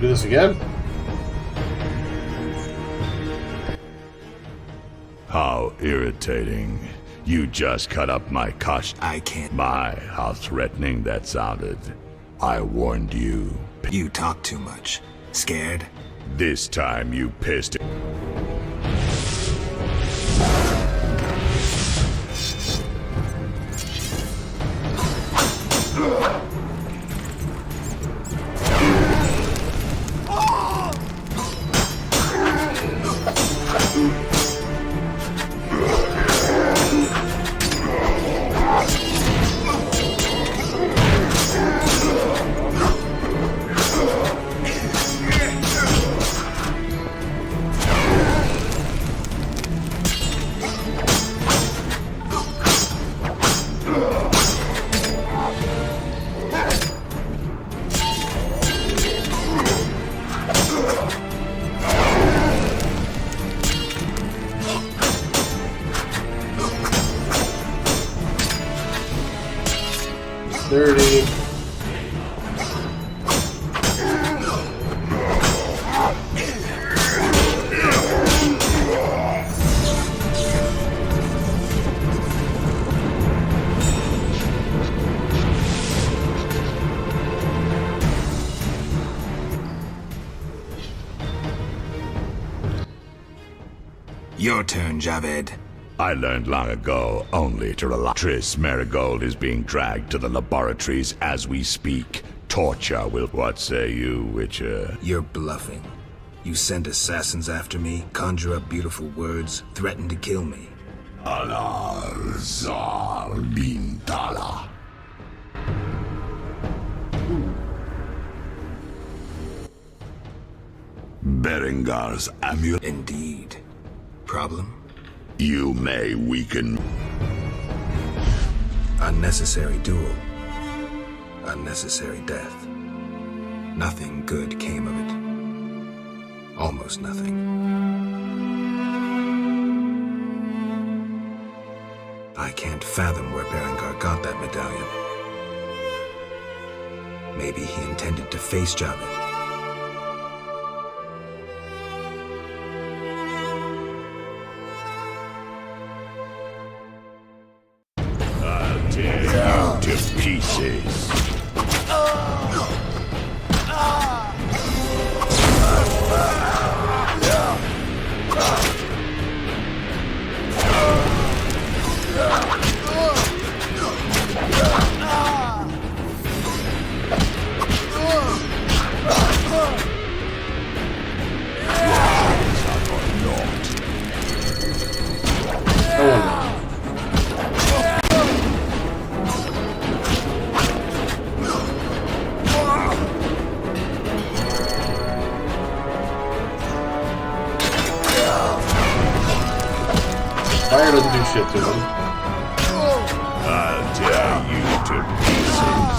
Do this again? How irritating. You just cut up my costume. I can't. How threatening that sounded. I warned you. You talk too much. Scared? This time you pissed. Dirty. Your turn, Javed. I learned long ago only to rely. Triss Marigold is being dragged to the laboratories as we speak. Torture will. What say you, Witcher? You're bluffing. You send assassins after me, conjure up beautiful words, threaten to kill me. Allah Zal bin Tala. Berengar's amulet. Indeed. Problem? You may weaken. Unnecessary duel. Unnecessary death. Nothing good came of it. Almost nothing. I can't fathom where Berengar got that medallion. Maybe he intended to face Javed. I'll tear you to pieces. Fire doesn't do shit to him. I'll tear you to pieces.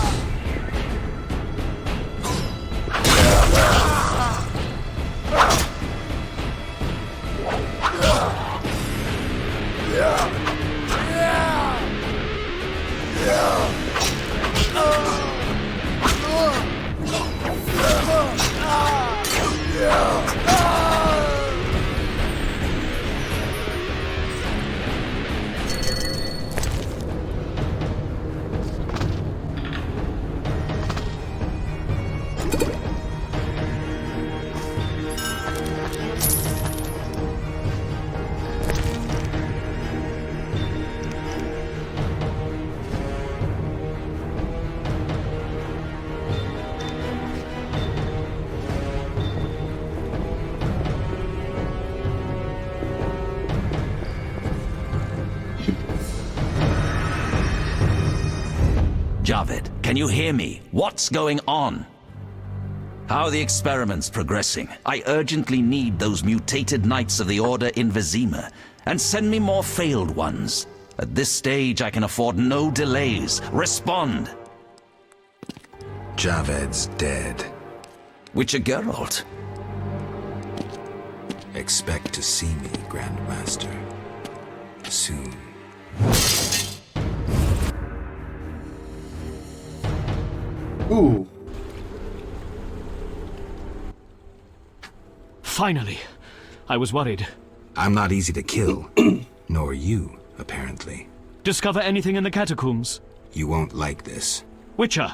Javed, can you hear me? What's going on? How are the experiments progressing? I urgently need those mutated Knights of the Order in Vizima, and send me more failed ones. At this stage, I can afford no delays. Respond! Javed's dead. Witcher Geralt. Expect to see me, Grandmaster. Soon. Ooh. Finally. I was worried. I'm not easy to kill. Nor you, apparently. Discover anything in the catacombs? You won't like this. Witcher!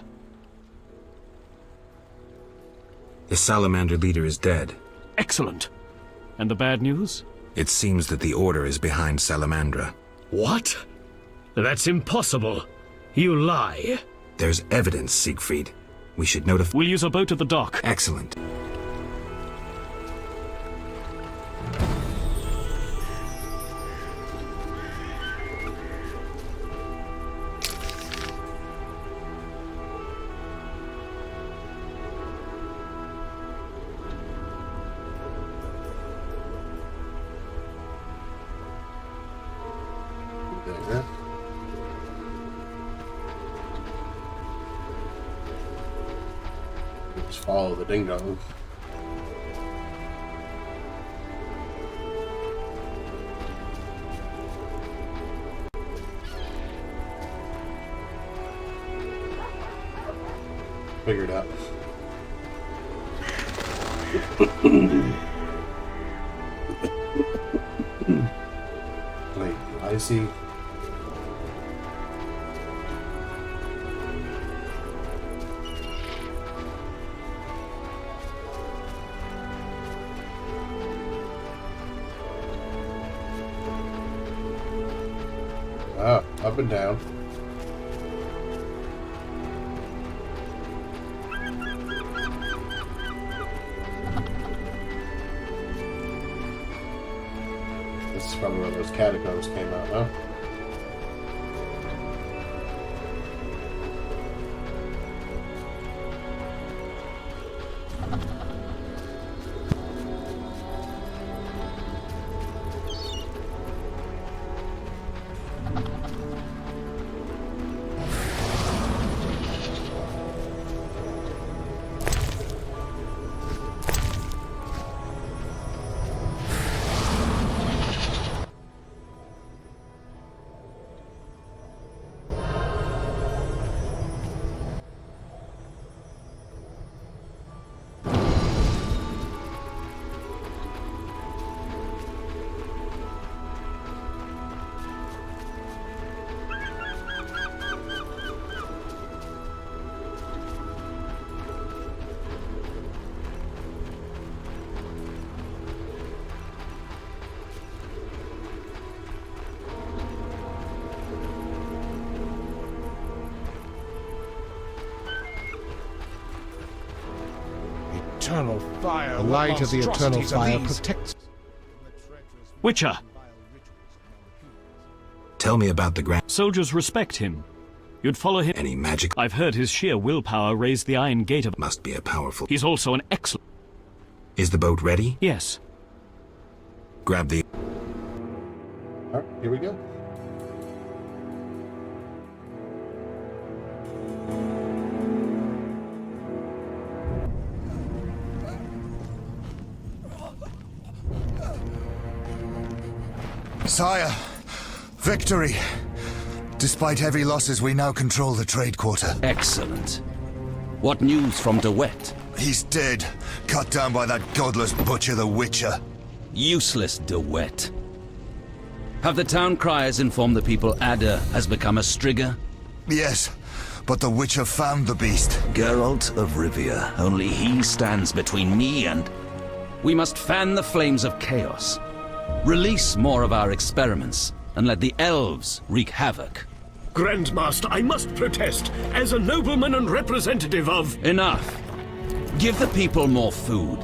The salamander leader is dead. Excellent. And the bad news? It seems that the Order is behind Salamandra. What? That's impossible. You lie. There's evidence, Siegfried. We should notify... We'll use a boat at the dock. Excellent. There. Just follow the dingo. Figured out. Wait, I see. Up and down. This is probably where those catacombs came out, huh? Eternal fire. The light of the eternal fire protects. Witcher! Tell me about the Grand... Soldiers respect him. You'd follow him. Any magic... I've heard his sheer willpower raised the Iron Gate of... Must be a powerful... He's also an excellent... Is the boat ready? Yes. Grab the... Alright, here we go. Sire, victory! Despite heavy losses, we now control the trade quarter. Excellent. What news from De Wet? He's dead, cut down by that godless butcher, the Witcher. Useless De Wet. Have the town criers informed the people Ada has become a Strigger? Yes, but the Witcher found the beast. Geralt of Rivia. Only he stands between me and... We must fan the flames of chaos. Release more of our experiments, and let the elves wreak havoc. Grandmaster, I must protest. As a nobleman and representative of... Enough. Give the people more food,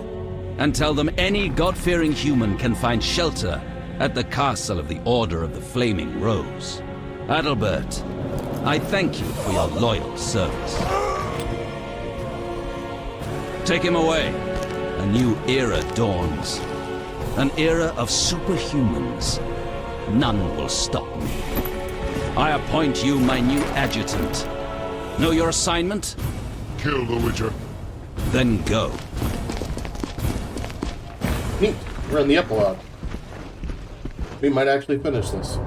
and tell them any God-fearing human can find shelter at the castle of the Order of the Flaming Rose. Adalbert, I thank you for your loyal service. Take him away. A new era dawns. An era of superhumans. None will stop me. I appoint you my new adjutant. Know your assignment? Kill the Witcher. Then go. Neat. We're in the epilogue. We might actually finish this.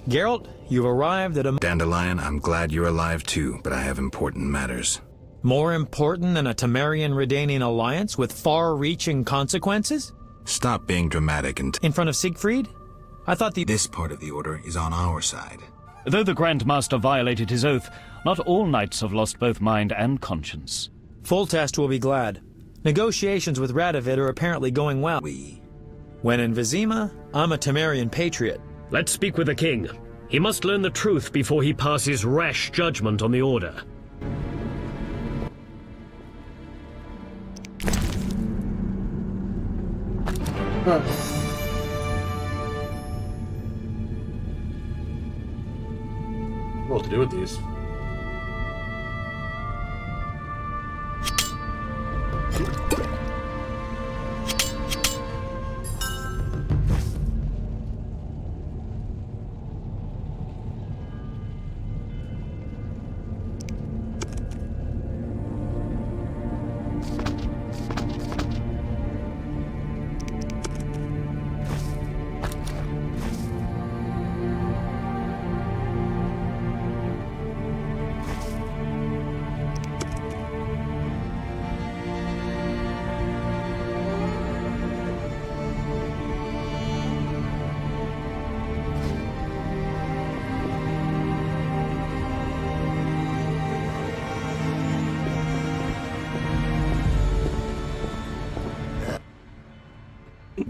Geralt, you've arrived at a... Dandelion, I'm glad you're alive too, but I have important matters. More important than a Temerian-Redanian alliance with far-reaching consequences? Stop being dramatic and... In front of Siegfried? I thought This part of the Order is on our side. Though the Grand Master violated his oath, not all knights have lost both mind and conscience. Foltest will be glad. Negotiations with Radovid are apparently going well. When in Vizima, I'm a Temerian patriot. Let's speak with the king. He must learn the truth before he passes rash judgment on the Order. Huh. What to do with these?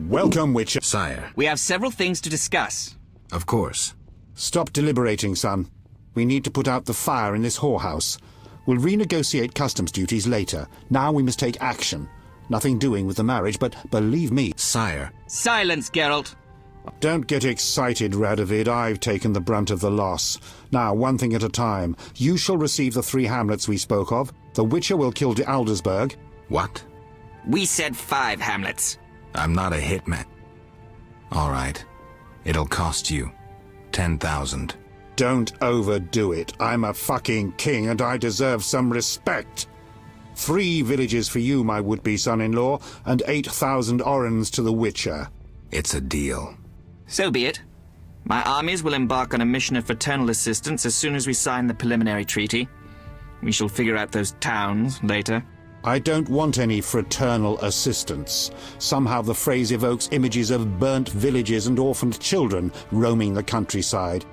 Welcome, Witcher. Sire. We have several things to discuss. Of course. Stop deliberating, son. We need to put out the fire in this whorehouse. We'll renegotiate customs duties later. Now we must take action. Nothing doing with the marriage, but believe me... Sire. Silence, Geralt. Don't get excited, Radovid. I've taken the brunt of the loss. Now, one thing at a time. You shall receive the 3 hamlets we spoke of. The Witcher will kill de Aldersberg. What? We said 5 hamlets. I'm not a hitman. All right. It'll cost you 10,000. Don't overdo it. I'm a fucking king and I deserve some respect. 3 villages for you, my would-be son-in-law, and 8,000 orens to the Witcher. It's a deal. So be it. My armies will embark on a mission of fraternal assistance as soon as we sign the preliminary treaty. We shall figure out those towns later. I don't want any fraternal assistance. Somehow the phrase evokes images of burnt villages and orphaned children roaming the countryside.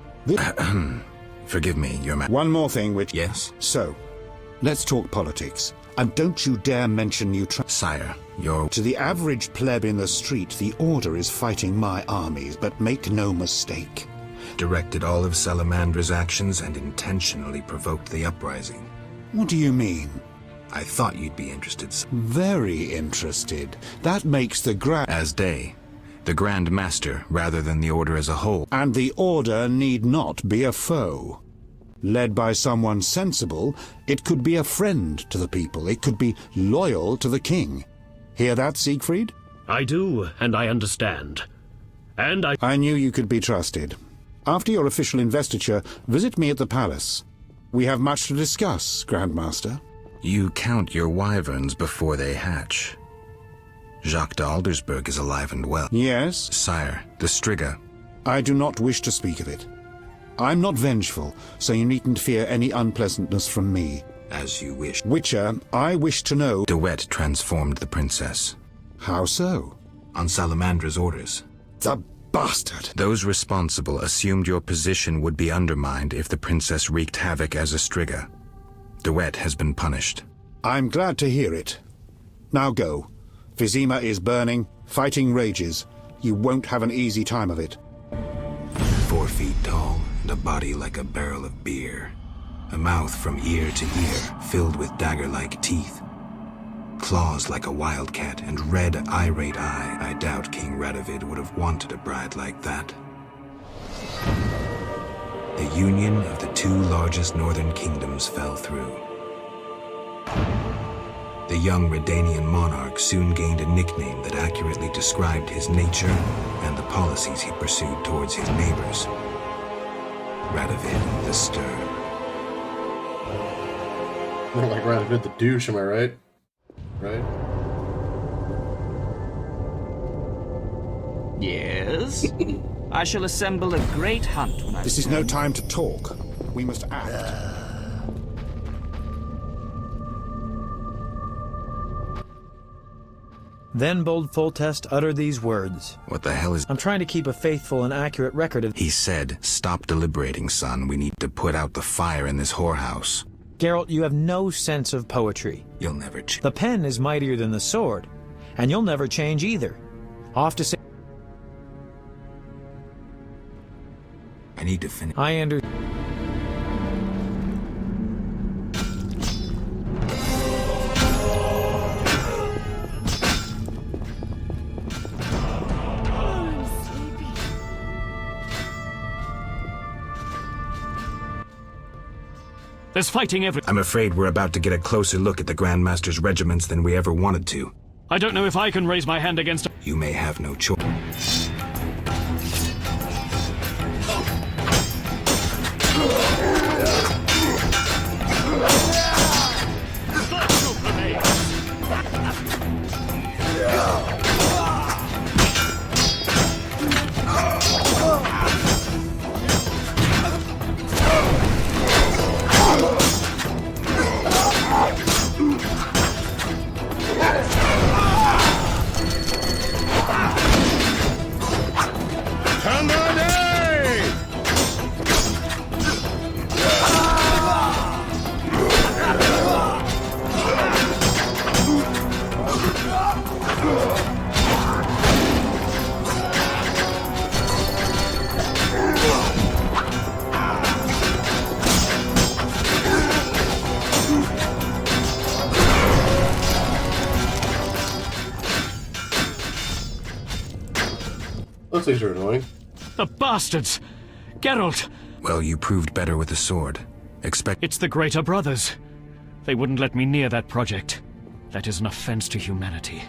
Forgive me, Your Majesty. One more thing, which... Yes? So, let's talk politics. And don't you dare mention Sire, you're... To the average pleb in the street, the Order is fighting my armies, but make no mistake. Directed all of Salamandra's actions and intentionally provoked the uprising. What do you mean? I thought you'd be interested. Very interested. That makes the the Grand Master, rather than the Order as a whole. And the Order need not be a foe. Led by someone sensible, it could be a friend to the people. It could be loyal to the king. Hear that, Siegfried? I do, and I understand. And I knew you could be trusted. After your official investiture, visit me at the palace. We have much to discuss, Grand Master. You count your wyverns before they hatch. Jacques de Aldersberg is alive and well. Yes? Sire, the Striga. I do not wish to speak of it. I'm not vengeful, so you needn't fear any unpleasantness from me. As you wish. Witcher, I wish to know... De Wet transformed the princess. How so? On Salamandra's orders. The bastard! Those responsible assumed your position would be undermined if the princess wreaked havoc as a Striga. De Wet has been punished. I'm glad to hear it. Now go. Vizima is burning, fighting rages. You won't have an easy time of it. 4 feet tall, and a body like a barrel of beer. A mouth from ear to ear, filled with dagger-like teeth. Claws like a wildcat, and red, irate eye. I doubt King Radovid would have wanted a bride like that. The union of the 2 largest northern kingdoms fell through. The young Redanian monarch soon gained a nickname that accurately described his nature and the policies he pursued towards his neighbors. Radovid the Stern. More like Radovid the douche, am I right? Right? Yes? I shall assemble a great hunt when I... This is no time to talk. We must act. Then Bold Foltest uttered these words. What the hell is... I'm trying to keep a faithful and accurate record of... He said, "Stop deliberating, son. We need to put out the fire in this whorehouse." Geralt, you have no sense of poetry. You'll never change. The pen is mightier than the sword, and you'll never change either. Off to say... I need to finish... I under... There's fighting every... I'm afraid we're about to get a closer look at the Grandmaster's regiments than we ever wanted to. I don't know if I can raise my hand against... You may have no choice. Those things are annoying. The bastards! Geralt! Well, you proved better with the sword. It's the Greater Brothers. They wouldn't let me near that project. That is an offense to humanity.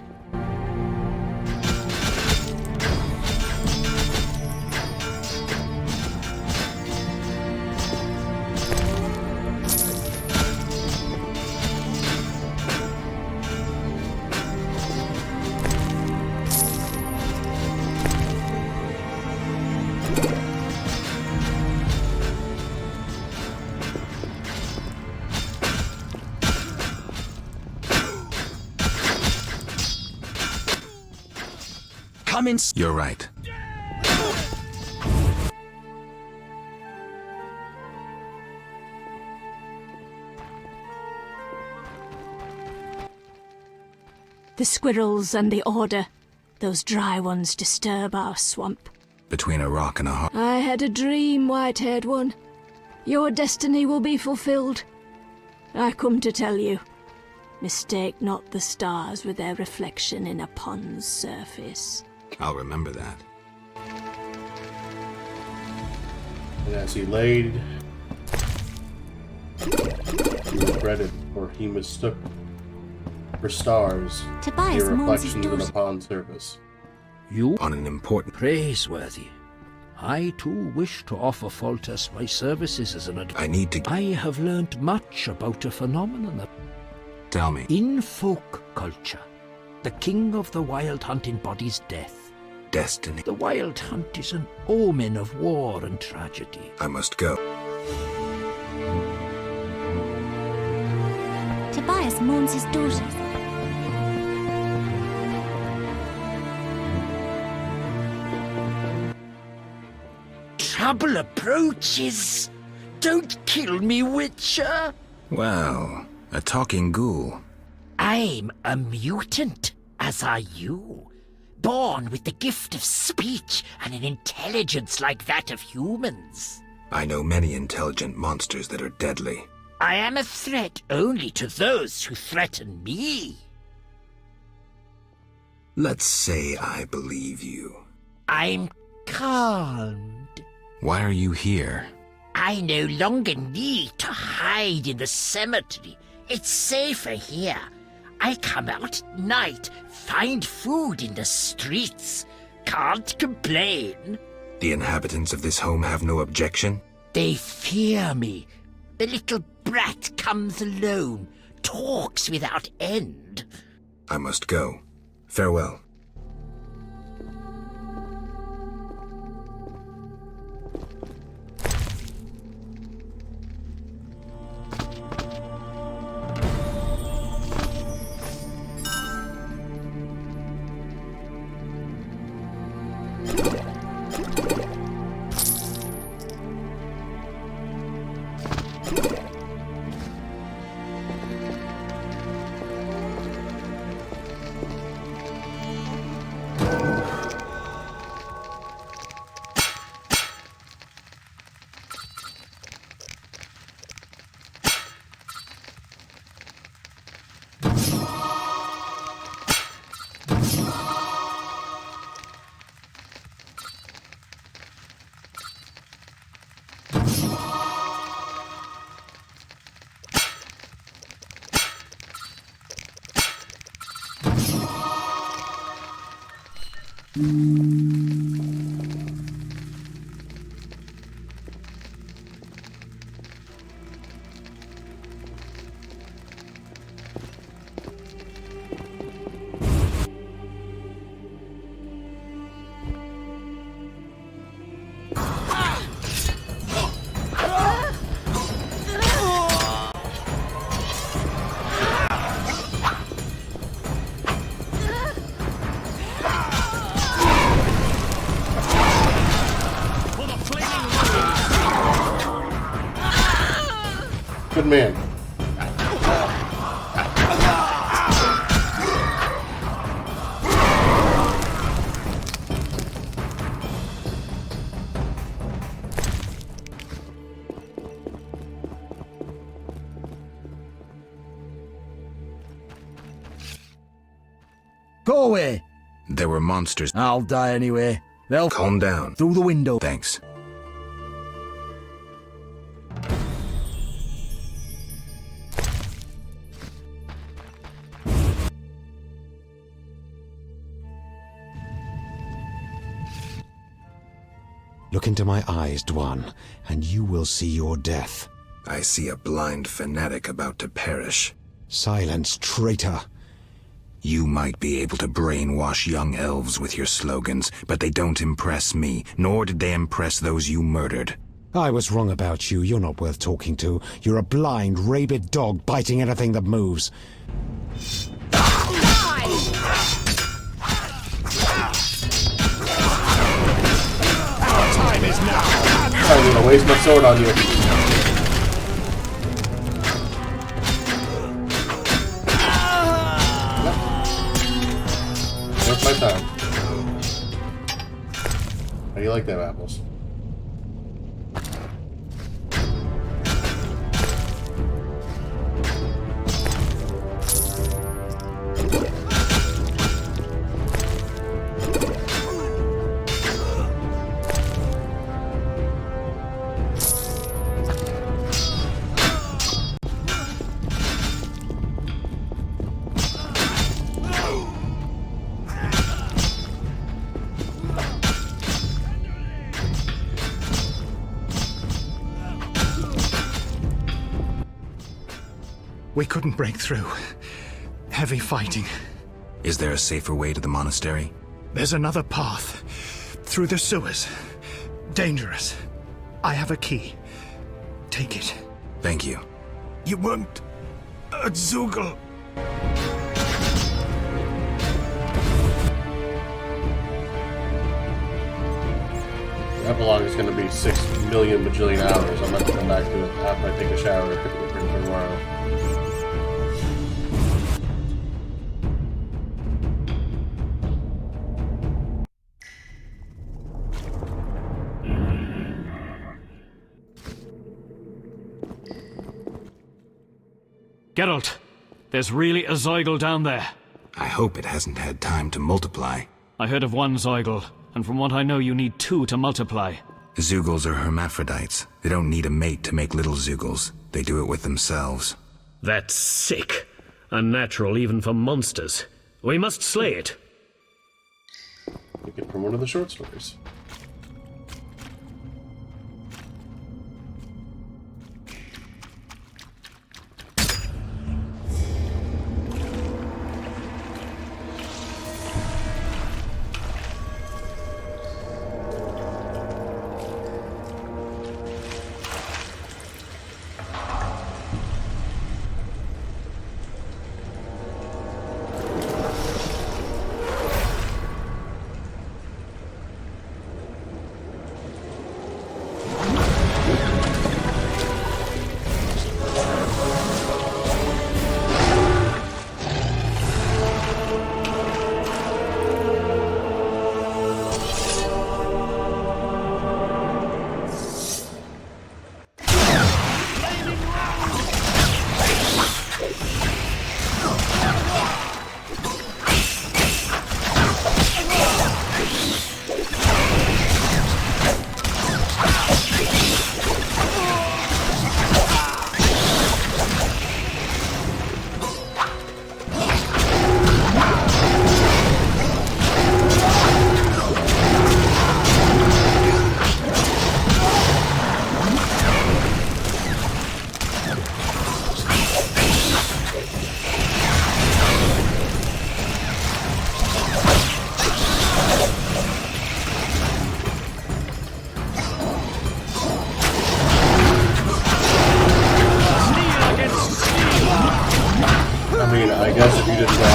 Come in. You're right. The squirrels and the Order. Those dry ones disturb our swamp. Between a rock and a hard... I had a dream, white-haired one. Your destiny will be fulfilled. I come to tell you. Mistake not the stars with their reflection in a pond's surface. I'll remember that. And as he laid, he regretted, or he mistook for stars Tobias your mourns his reflections in a daughter. pond surface. You on an important... Praiseworthy. I too wish to offer Foltest my services as an I need to... I have learned much about a phenomenon that... Tell me. In folk culture, the king of the wild hunt embodies death. Destiny. The wild hunt is an omen of war and tragedy. I must go. Tobias mourns his daughters. Trouble approaches. Don't kill me, Witcher. Well, a talking ghoul. I'm a mutant, as are you. Born with the gift of speech and an intelligence like that of humans. I know many intelligent monsters that are deadly. I am a threat only to those who threaten me. Let's say I believe you. I'm calmed. Why are you here? I no longer need to hide in the cemetery. It's safer here. I come out at night, find food in the streets. Can't complain. The inhabitants of this home have no objection? They fear me. The little brat comes alone, talks without end. I must go. Farewell. Good man. Go away. There were monsters. I'll die anyway. They'll Calm down. through the window. Thanks. Look into my eyes, Dwan, and you will see your death. I see a blind fanatic about to perish. Silence, traitor. You might be able to brainwash young elves with your slogans, but they don't impress me, nor did they impress those you murdered. I was wrong about you. You're not worth talking to. You're a blind, rabid dog biting anything that moves. Our time is now. I'm gonna waste my sword on you. Waste my time. How do you like them apples? We couldn't break through. Heavy fighting. Is there a safer way to the monastery? There's another path. Through the sewers. Dangerous. I have a key. Take it. Thank you. You weren't a Zoogle. The epilogue is gonna be 6 million bajillion hours. I'm gonna have to come back to it after I take a shower for tomorrow. Geralt, there's really a Zeugl down there. I hope it hasn't had time to multiply. I heard of one Zeugl, and from what I know you need 2 to multiply. Zeugles are hermaphrodites. They don't need a mate to make little Zeugles. They do it with themselves. That's sick. Unnatural even for monsters. We must slay it. Take it from one of the short stories.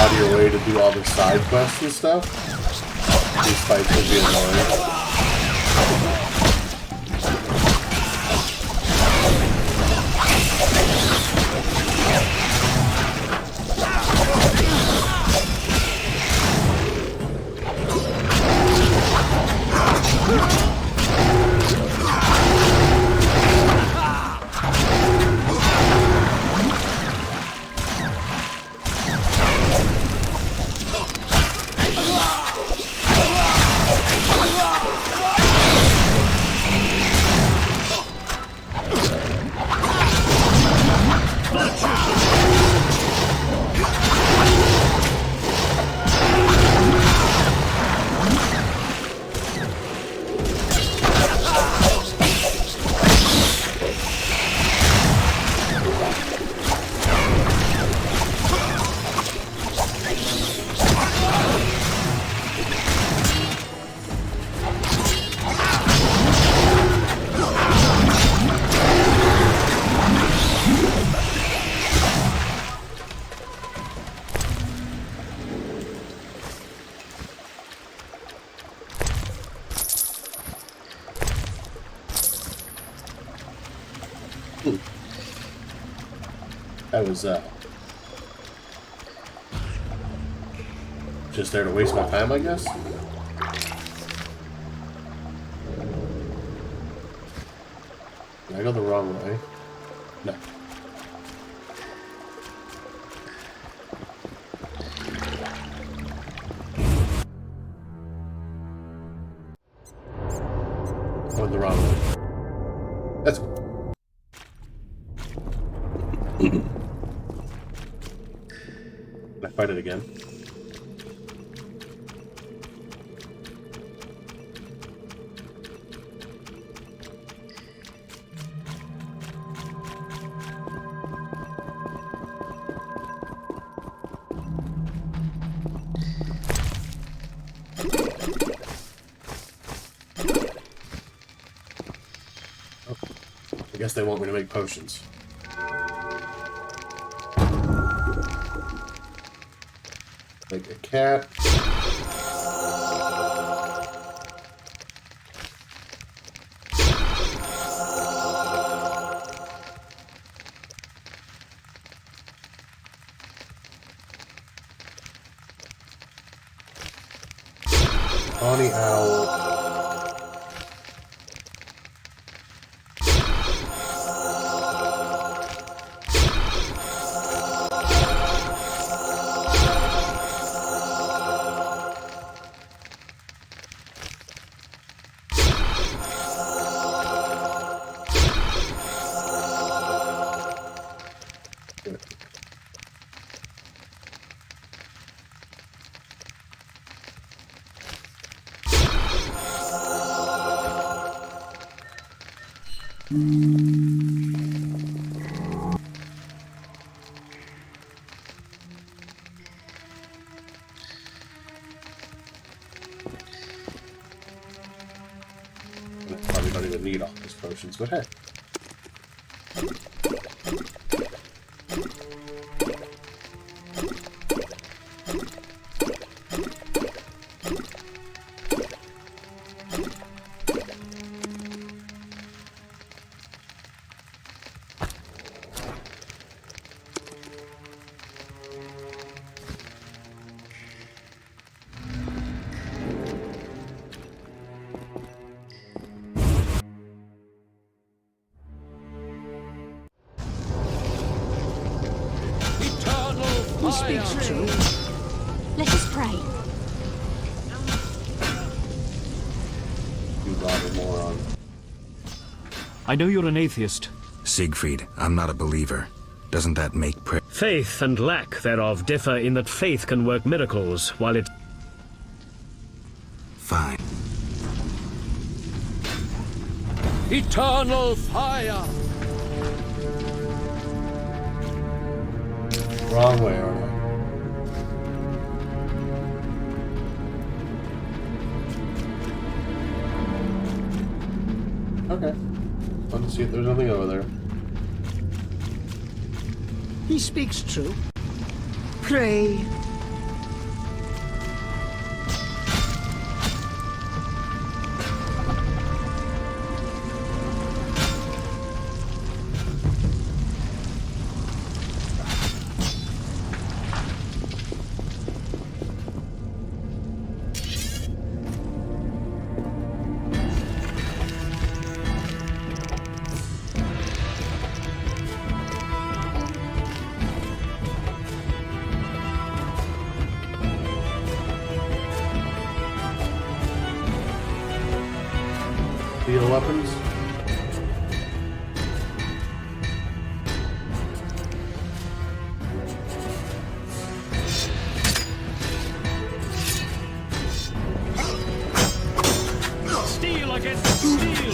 out of your way to do all the side quests and stuff, these fights can be annoying. I was just there to waste my time, I guess. Did I go the wrong way? No. I went the wrong way. That's cool. Can I fight it again? Oh, I guess they want me to make potions. Like a cat. Tawny owl. Probably don't even need all these potions, but hey. You speak true. Let us pray. You bother moron. I know you're an atheist. Siegfried, I'm not a believer. Doesn't that make prayer? Faith and lack thereof differ in that faith can work miracles, while it... Fine. Eternal fire! Wrong way, aren't I? Okay. Let's see if there's nothing over there. He speaks true. Pray, Steel weapons. Steel against steel!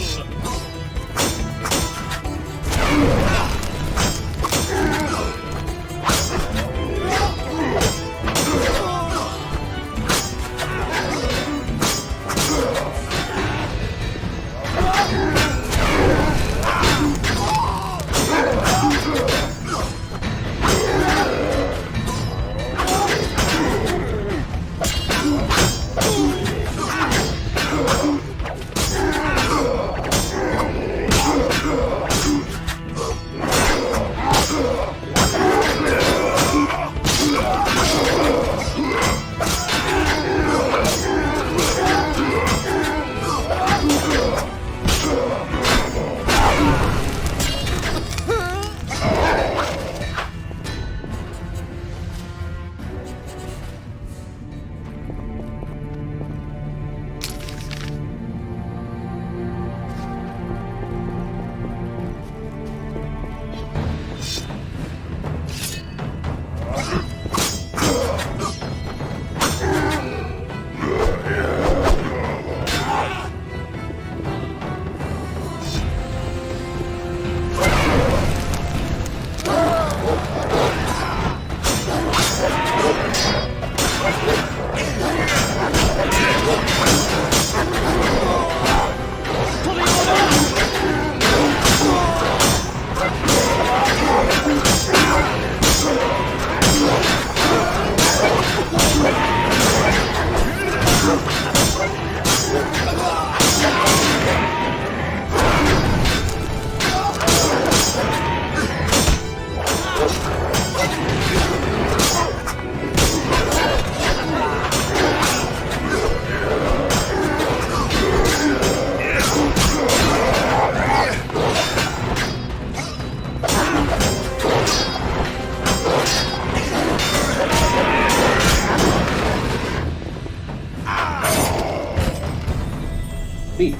Neat.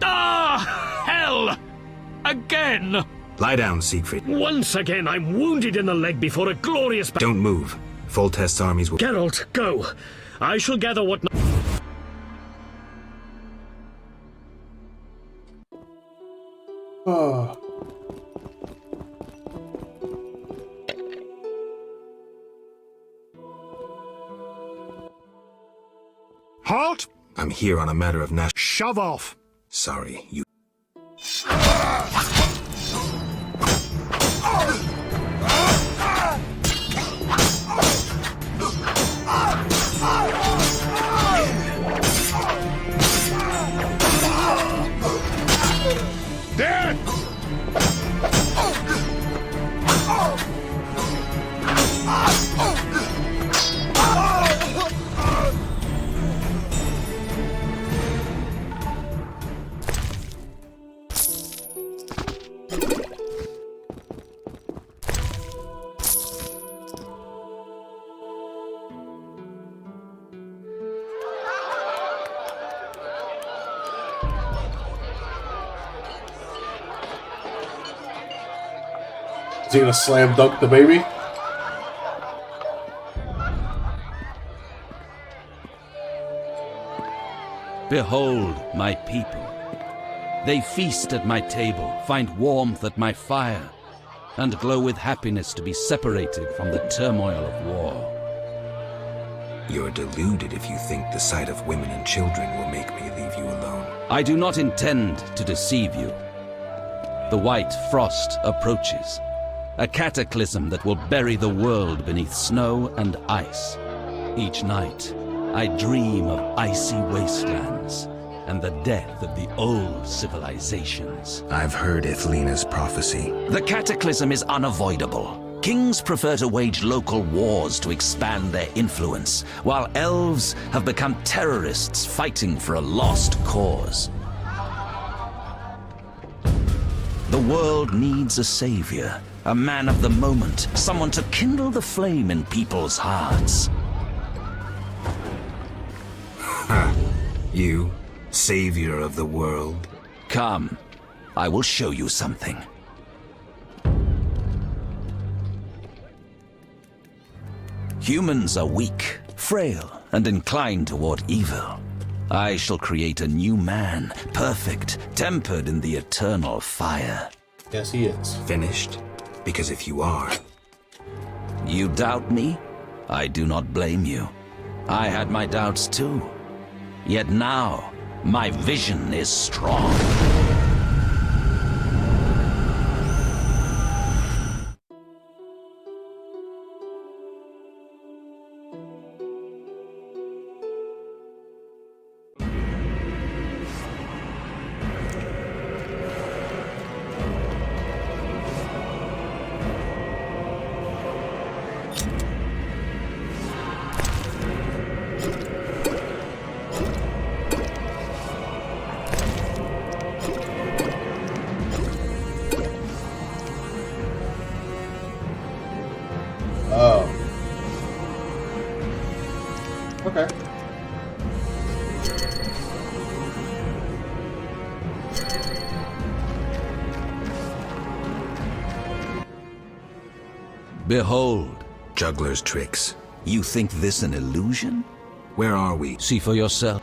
Ah! Hell! Again! Lie down, Siegfried. Once again, I'm wounded in the leg before a glorious... Don't move. Foltest's armies will... Geralt, go. I shall gather what... Oh. Halt! I'm here on a matter of national... Shove off! Sorry, you... There! Is he gonna slam dunk the baby? Behold my people. They feast at my table, find warmth at my fire, and glow with happiness to be separated from the turmoil of war. You're deluded if you think the sight of women and children will make me leave you alone. I do not intend to deceive you. The white frost approaches, a cataclysm that will bury the world beneath snow and ice. Each night, I dream of icy wastelands and the death of the old civilizations. I've heard Ithlina's prophecy. The cataclysm is unavoidable. Kings prefer to wage local wars to expand their influence, while elves have become terrorists fighting for a lost cause. The world needs a savior, a man of the moment, someone to kindle the flame in people's hearts. Ha! You, savior of the world? Come, I will show you something. Humans are weak, frail, and inclined toward evil. I shall create a new man, perfect, tempered in the eternal fire. Yes, he is. Finished? Because if you are... You doubt me? I do not blame you. I had my doubts too. Yet now, my vision is strong. Oh. Okay. Behold. Juggler's tricks. You think this an illusion? Where are we? See for yourself.